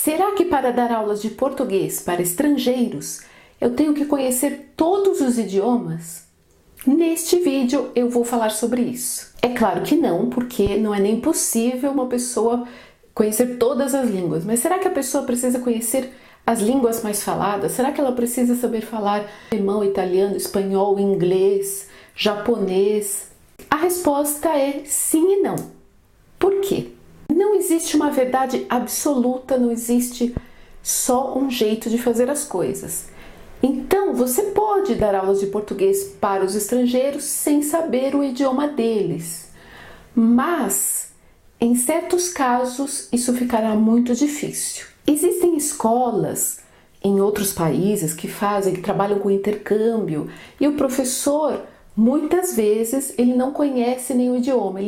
Será que para dar aulas de português para estrangeiros, eu tenho que conhecer todos os idiomas? Neste vídeo eu vou falar sobre isso. É claro que não, porque não é nem possível uma pessoa conhecer todas as línguas. Mas será que a pessoa precisa conhecer as línguas mais faladas? Será que ela precisa saber falar alemão, italiano, espanhol, inglês, japonês? A resposta é sim e não. Por quê? Não existe uma verdade absoluta, não existe só um jeito de fazer as coisas. Então, você pode dar aulas de português para os estrangeiros sem saber o idioma deles. Mas, em certos casos, isso ficará muito difícil. Existem escolas em outros países que trabalham com intercâmbio, e o professor, muitas vezes, ele não conhece nenhum idioma.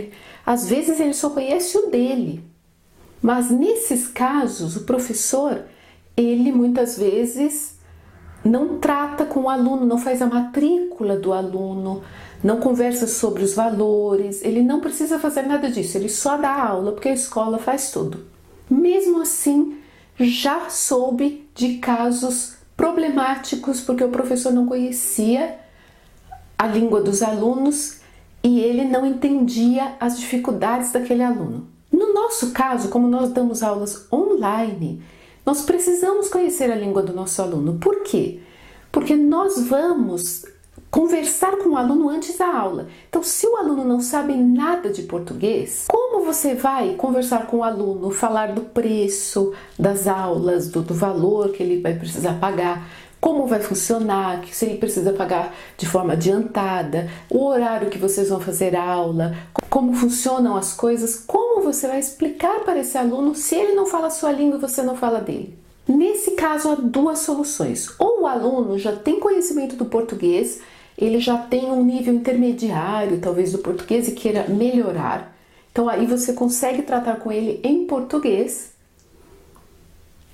Às vezes, ele só conhece o dele. Mas, nesses casos, o professor, ele muitas vezes não trata com o aluno, não faz a matrícula do aluno, não conversa sobre os valores, ele não precisa fazer nada disso, ele só dá aula, porque a escola faz tudo. Mesmo assim, já soube de casos problemáticos, porque o professor não conhecia a língua dos alunos e ele não entendia as dificuldades daquele aluno. No nosso caso, como nós damos aulas online, nós precisamos conhecer a língua do nosso aluno. Por quê? Porque nós vamos conversar com o aluno antes da aula. Então, se o aluno não sabe nada de português, como você vai conversar com o aluno, falar do preço das aulas, do valor que ele vai precisar pagar, como vai funcionar, se ele precisa pagar de forma adiantada, o horário que vocês vão fazer a aula, como funcionam as coisas, como você vai explicar para esse aluno se ele não fala a sua língua e você não fala dele? Nesse caso, há duas soluções. Ou o aluno já tem conhecimento do português, ele já tem um nível intermediário, talvez, do português e queira melhorar. Então, aí você consegue tratar com ele em português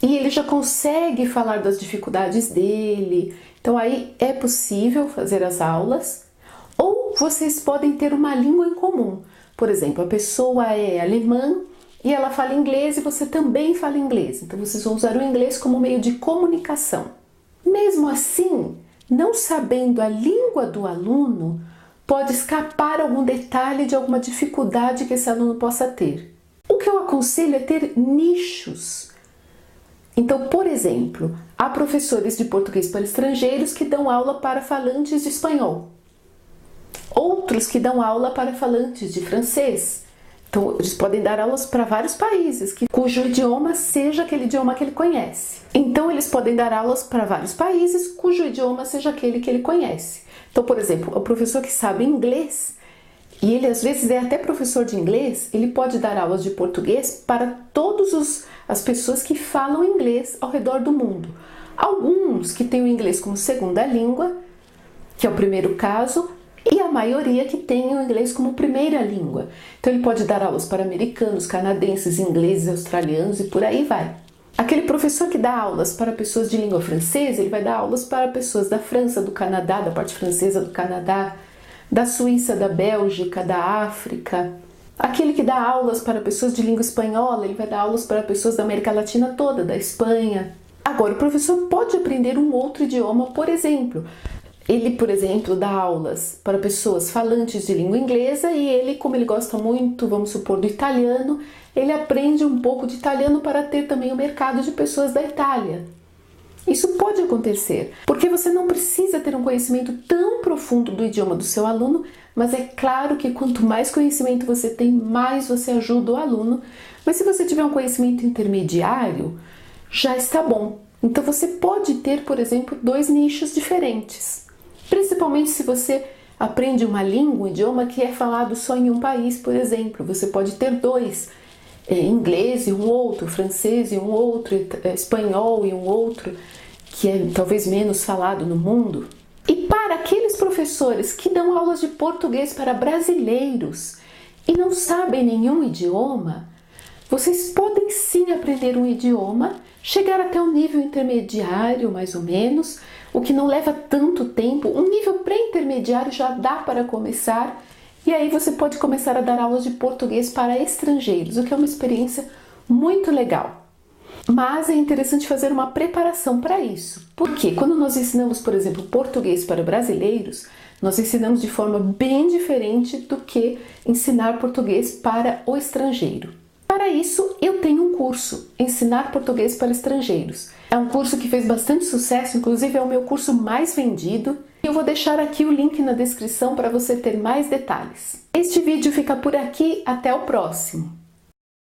e ele já consegue falar das dificuldades dele. Então, aí é possível fazer as aulas. Ou vocês podem ter uma língua em comum. Por exemplo, a pessoa é alemã e ela fala inglês e você também fala inglês. Então, vocês vão usar o inglês como meio de comunicação. Mesmo assim, não sabendo a língua do aluno, pode escapar algum detalhe de alguma dificuldade que esse aluno possa ter. O que eu aconselho é ter nichos. Então, por exemplo, há professores de português para estrangeiros que dão aula para falantes de espanhol. Outros que dão aula para falantes de francês. Então, eles podem dar aulas para vários países, cujo idioma seja aquele idioma que ele conhece. Então, eles podem dar aulas para vários países, cujo idioma seja aquele que ele conhece. Então, por exemplo, o professor que sabe inglês, e ele às vezes é até professor de inglês, ele pode dar aulas de português para todas as pessoas que falam inglês ao redor do mundo. Alguns que têm o inglês como segunda língua, que é o primeiro caso, e a maioria que tem o inglês como primeira língua. Então ele pode dar aulas para americanos, canadenses, ingleses, australianos e por aí vai. Aquele professor que dá aulas para pessoas de língua francesa, ele vai dar aulas para pessoas da França, do Canadá, da parte francesa do Canadá, da Suíça, da Bélgica, da África. Aquele que dá aulas para pessoas de língua espanhola, ele vai dar aulas para pessoas da América Latina toda, da Espanha. Agora, o professor pode aprender um outro idioma, por exemplo. Ele, por exemplo, dá aulas para pessoas falantes de língua inglesa e ele, como ele gosta muito, vamos supor, do italiano, ele aprende um pouco de italiano para ter também o mercado de pessoas da Itália. Isso pode acontecer, porque você não precisa ter um conhecimento tão profundo do idioma do seu aluno, mas é claro que quanto mais conhecimento você tem, mais você ajuda o aluno. Mas se você tiver um conhecimento intermediário, já está bom. Então você pode ter, por exemplo, dois nichos diferentes. Principalmente se você aprende uma língua, um idioma que é falado só em um país, por exemplo. Você pode ter dois, inglês e um outro, francês e um outro, espanhol e um outro, que é talvez menos falado no mundo. E para aqueles professores que dão aulas de português para brasileiros e não sabem nenhum idioma, vocês podem sim aprender um idioma, chegar até um nível intermediário, mais ou menos, o que não leva tanto tempo. Um nível pré-intermediário já dá para começar, e aí você pode começar a dar aulas de português para estrangeiros, o que é uma experiência muito legal. Mas é interessante fazer uma preparação para isso. Porque quando nós ensinamos, por exemplo, português para brasileiros, nós ensinamos de forma bem diferente do que ensinar português para o estrangeiro. Para isso, eu tenho um curso, Ensinar Português para Estrangeiros. É um curso que fez bastante sucesso, inclusive é o meu curso mais vendido. Eu vou deixar aqui o link na descrição para você ter mais detalhes. Este vídeo fica por aqui, até o próximo!